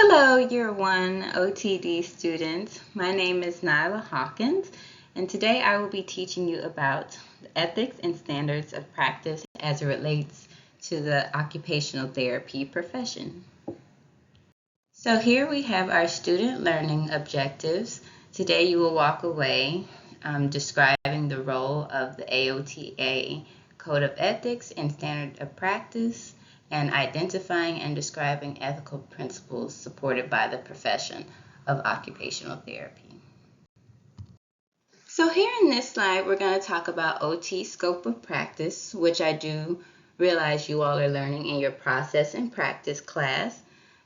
Hello, Year 1 OTD students. My name is Nyla Hawkins, and today I will be teaching you about the ethics and standards of practice as it relates to the occupational therapy profession. So here we have our student learning objectives. Today you will walk away describing the role of the AOTA Code of Ethics and Standard of Practice, and identifying and describing ethical principles supported by the profession of occupational therapy. So here in this slide, we're going to talk about OT scope of practice, which I do realize you all are learning in your process and practice class.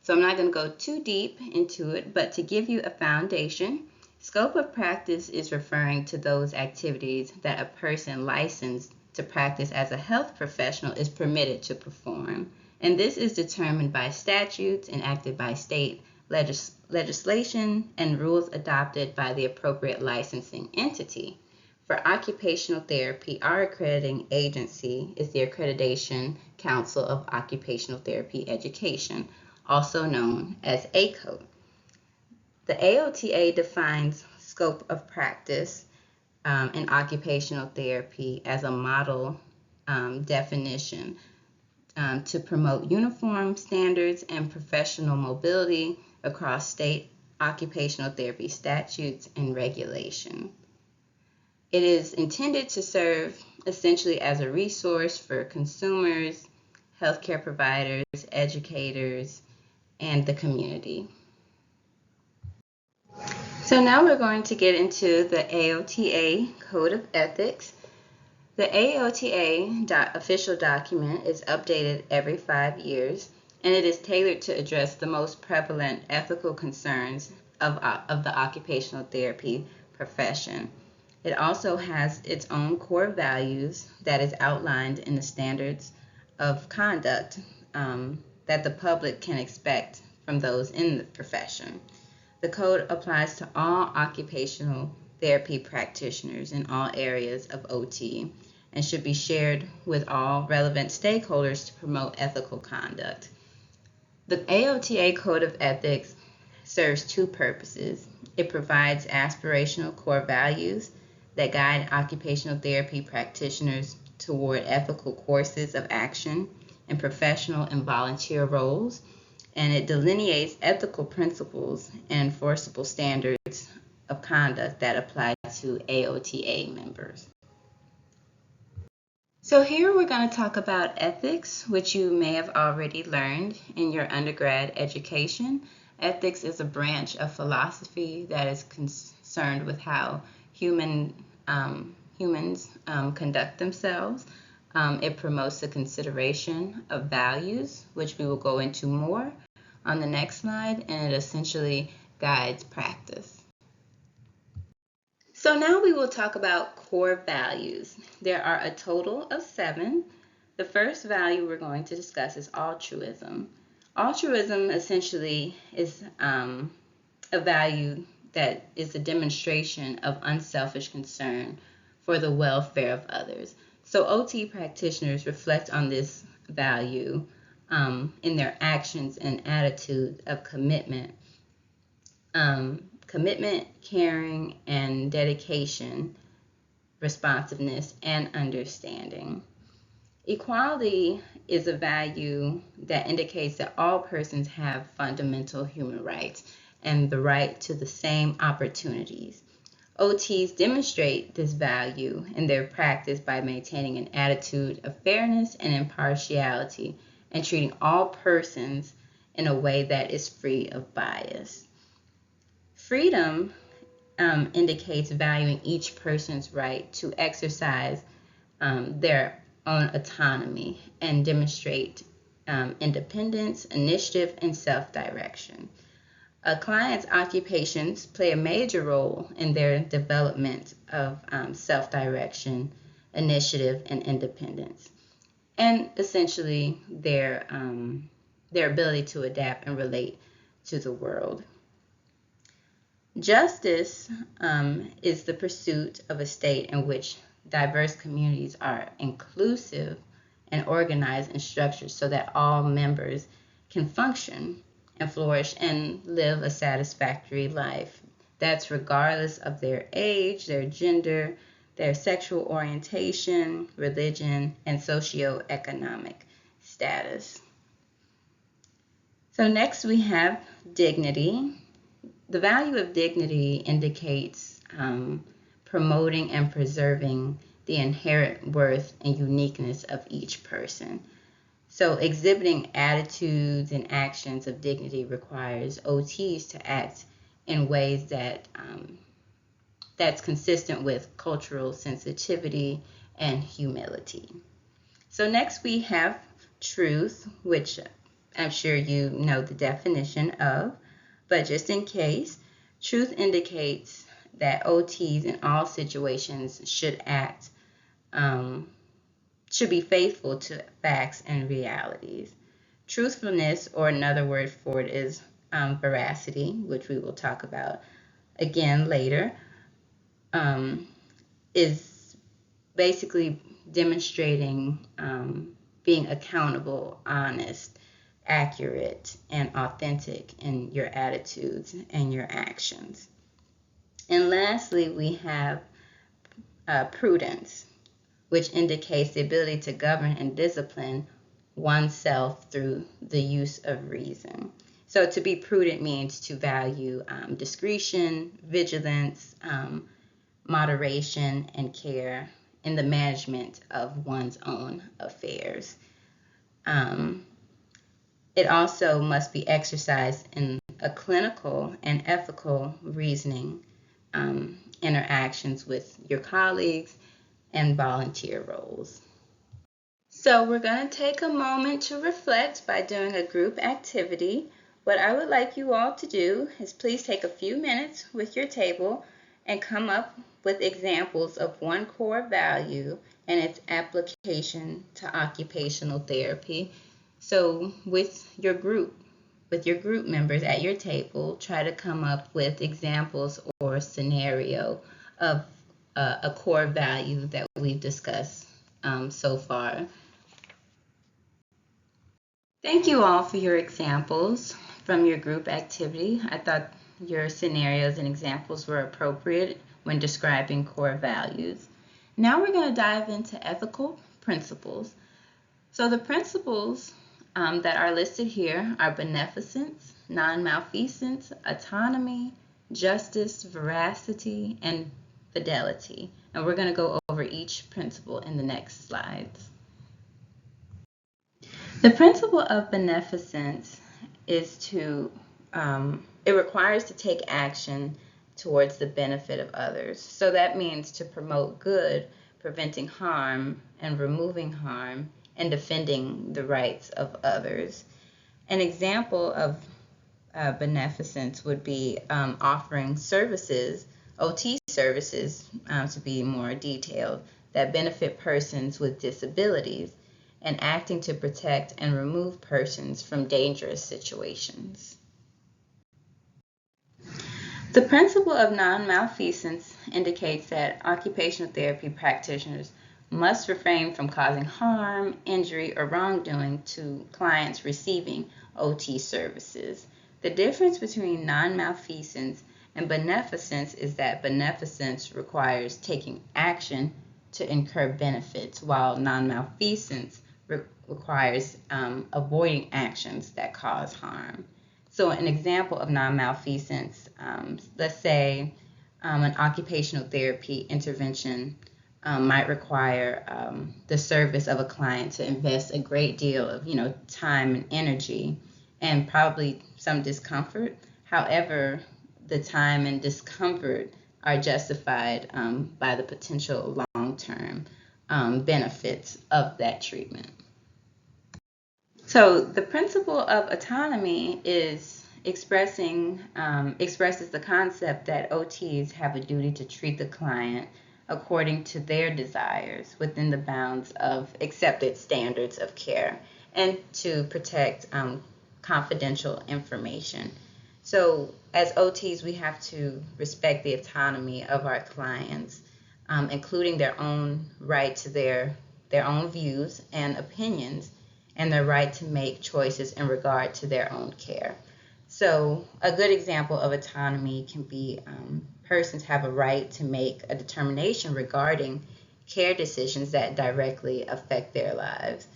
So I'm not going to go too deep into it, but to give you a foundation, scope of practice is referring to those activities that a person licensed to practice as a health professional is permitted to perform. And this is determined by statutes enacted by state legislation and rules adopted by the appropriate licensing entity. For occupational therapy, our accrediting agency is the Accreditation Council of Occupational Therapy Education, also known as ACOTE. The AOTA defines scope of practice in occupational therapy as a model definition to promote uniform standards and professional mobility across state occupational therapy statutes and regulation. It is intended to serve essentially as a resource for consumers, healthcare providers, educators, and the community. So now we're going to get into the AOTA Code of Ethics. The AOTA official document is updated every 5 years, and it is tailored to address the most prevalent ethical concerns of the occupational therapy profession. It also has its own core values that is outlined in the standards of conduct that the public can expect from those in the profession. The code applies to all occupational therapy practitioners in all areas of OT and should be shared with all relevant stakeholders to promote ethical conduct. The AOTA Code of Ethics serves two purposes. It provides aspirational core values that guide occupational therapy practitioners toward ethical courses of action and professional and volunteer roles, and it delineates ethical principles and enforceable standards of conduct that apply to AOTA members. So here we're going to talk about ethics, which you may have already learned in your undergrad education. Ethics is a branch of philosophy that is concerned with how humans conduct themselves. It promotes the consideration of values, which we will go into more on the next slide, and it essentially guides practice. So now we will talk about core values. There are a total of 7. The first value we're going to discuss is altruism. Altruism essentially is a value that is a demonstration of unselfish concern for the welfare of others. So OT practitioners reflect on this value in their actions and attitude of commitment, caring, and dedication, responsiveness, and understanding. Equality is a value that indicates that all persons have fundamental human rights and the right to the same opportunities. OTs demonstrate this value in their practice by maintaining an attitude of fairness and impartiality and treating all persons in a way that is free of bias. Freedom indicates valuing each person's right to exercise their own autonomy and demonstrate independence, initiative, and self-direction. A client's occupations play a major role in their development of self-direction, initiative, and independence, and essentially their ability to adapt and relate to the world. Justice is the pursuit of a state in which diverse communities are inclusive and organized and structured so that all members can function and flourish and live a satisfactory life. That's regardless of their age, their gender, their sexual orientation, religion, and socioeconomic status. So next we have dignity. The value of dignity indicates promoting and preserving the inherent worth and uniqueness of each person. So exhibiting attitudes and actions of dignity requires OTs to act in ways that's consistent with cultural sensitivity and humility. So next we have truth, which I'm sure you know the definition of, but just in case, truth indicates that OTs in all situations should be faithful to facts and realities. Truthfulness, or another word for it is veracity, which we will talk about again later, is basically demonstrating being accountable, honest, accurate, and authentic in your attitudes and your actions. And lastly, we have prudence, which indicates the ability to govern and discipline oneself through the use of reason. So to be prudent means to value discretion, vigilance, moderation, and care in the management of one's own affairs. It also must be exercised in a clinical and ethical reasoning interactions with your colleagues and volunteer roles. So we're going to take a moment to reflect by doing a group activity. What I would like you all to do is please take a few minutes with your table and come up with examples of one core value and its application to occupational therapy. So with your group members at your table, try to come up with examples or a scenario of a core value that we've discussed so far. Thank you all for your examples from your group activity. I thought your scenarios and examples were appropriate when describing core values. Now we're going to dive into ethical principles. So the principles that are listed here are beneficence, non-malfeasance, autonomy, justice, veracity, and fidelity. And we're going to go over each principle in the next slides. The principle of beneficence is it requires to take action towards the benefit of others. So that means to promote good, preventing harm, and removing harm, and defending the rights of others. An example of beneficence would be offering services, OT services to be more detailed, that benefit persons with disabilities, and acting to protect and remove persons from dangerous situations. The principle of non-malfeasance indicates that occupational therapy practitioners must refrain from causing harm, injury, or wrongdoing to clients receiving OT services. The difference between non-malfeasance and beneficence is that beneficence requires taking action to incur benefits, while non-malfeasance requires avoiding actions that cause harm. So an example of non-malfeasance, let's say an occupational therapy intervention might require the service of a client to invest a great deal of time and energy and probably some discomfort. However, the time and discomfort are justified by the potential long-term benefits of that treatment. So the principle of autonomy expresses the concept that OTs have a duty to treat the client according to their desires within the bounds of accepted standards of care and to protect confidential information. So as OTs, we have to respect the autonomy of our clients, including their own right to their own views and opinions, and their right to make choices in regard to their own care. So a good example of autonomy can be persons have a right to make a determination regarding care decisions that directly affect their lives.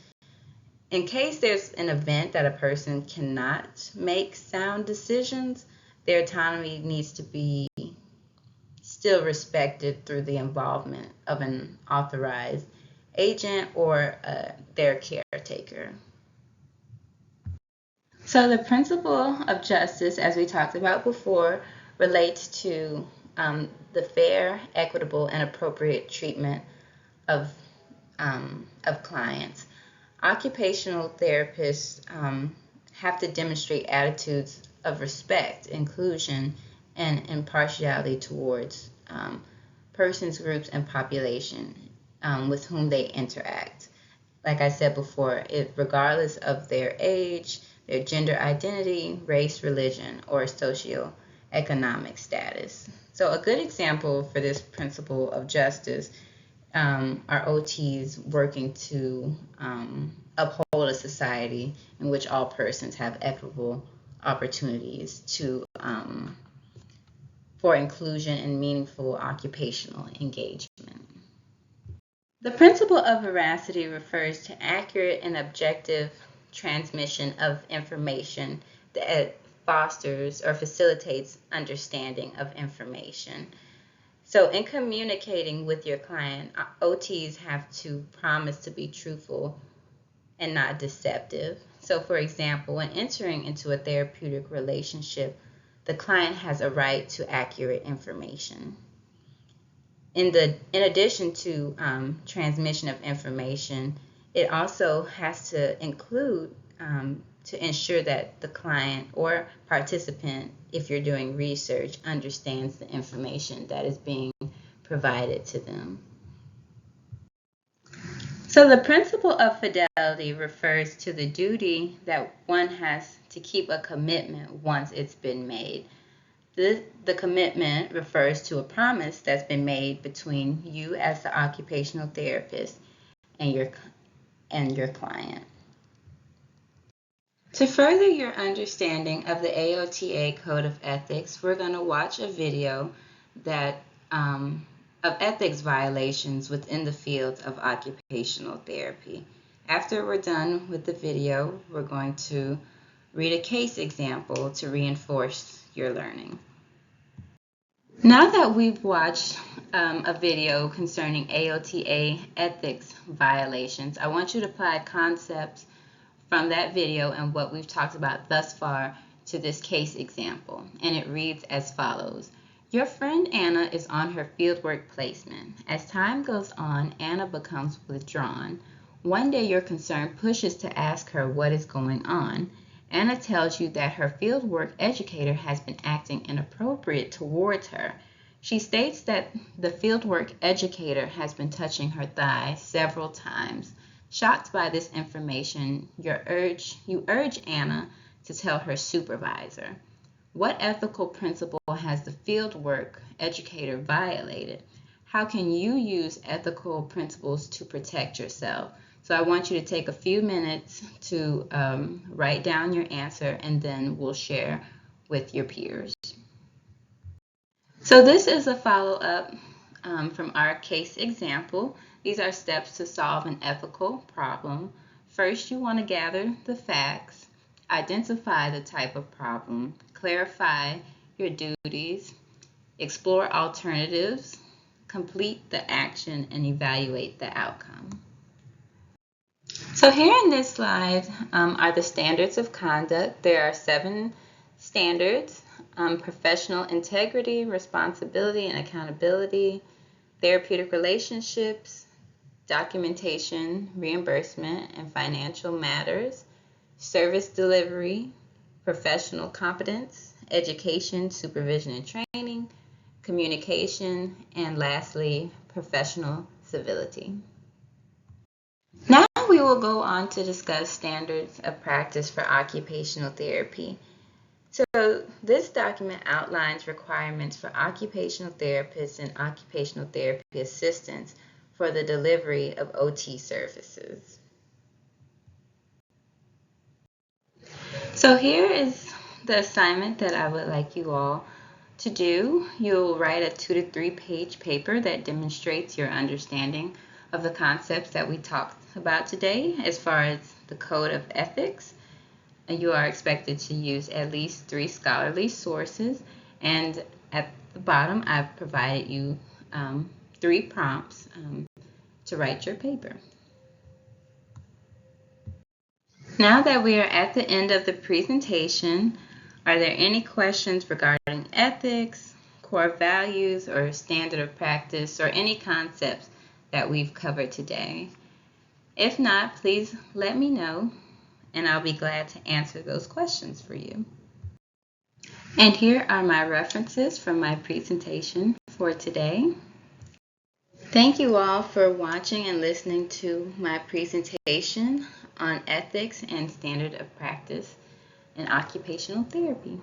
In case there's an event that a person cannot make sound decisions, their autonomy needs to be still respected through the involvement of an authorized agent or their caretaker. So the principle of justice, as we talked about before, relates to the fair, equitable, and appropriate treatment of clients. Occupational therapists have to demonstrate attitudes of respect, inclusion, and impartiality towards persons, groups, and population with whom they interact. Like I said before, regardless of their age, their gender identity, race, religion, or socioeconomic status. So a good example for this principle of justice are OTs working to uphold a society in which all persons have equitable opportunities for inclusion and meaningful occupational engagement. The principle of veracity refers to accurate and objective transmission of information that fosters or facilitates understanding of information. So in communicating with your client, OTs have to promise to be truthful and not deceptive. So for example, when entering into a therapeutic relationship, the client has a right to accurate information. In addition to transmission of information, it also has to include to ensure that the client or participant, if you're doing research, understands the information that is being provided to them. So the principle of fidelity refers to the duty that one has to keep a commitment once it's been made. The commitment refers to a promise that's been made between you as the occupational therapist and your client. To further your understanding of the AOTA Code of Ethics, we're going to watch a video that of ethics violations within the field of occupational therapy. After we're done with the video, we're going to read a case example to reinforce your learning. Now that we've watched a video concerning AOTA ethics violations, I want you to apply concepts from that video and what we've talked about thus far to this case example. And it reads as follows. Your friend Anna is on her fieldwork placement. As time goes on, Anna becomes withdrawn. One day your concern pushes to ask her what is going on. Anna tells you that her fieldwork educator has been acting inappropriate towards her. She states that the fieldwork educator has been touching her thigh several times. Shocked by this information, you urge Anna to tell her supervisor. What ethical principle has the fieldwork educator violated? How can you use ethical principles to protect yourself? So I want you to take a few minutes to write down your answer, and then we'll share with your peers. So this is a follow-up from our case example. These are steps to solve an ethical problem. First, you want to gather the facts, identify the type of problem, clarify your duties, explore alternatives, complete the action, and evaluate the outcome. So here in this slide are the standards of conduct. There are 7 standards: professional integrity, responsibility and accountability, therapeutic relationships, documentation, reimbursement and financial matters, service delivery, professional competence, education, supervision and training, communication, and lastly, professional civility. Now we will go on to discuss standards of practice for occupational therapy. So this document outlines requirements for occupational therapists and occupational therapy assistants for the delivery of OT services. So here is the assignment that I would like you all to do. You'll write a 2 to 3 page paper that demonstrates your understanding of the concepts that we talked about today as far as the code of ethics. You are expected to use at least 3 scholarly sources, and at the bottom I've provided you 3 prompts to write your paper. Now that we are at the end of the presentation, are there any questions regarding ethics, core values, or standard of practice, or any concepts that we've covered today? If not, please let me know, and I'll be glad to answer those questions for you. And here are my references from my presentation for today. Thank you all for watching and listening to my presentation on ethics and standard of practice in occupational therapy.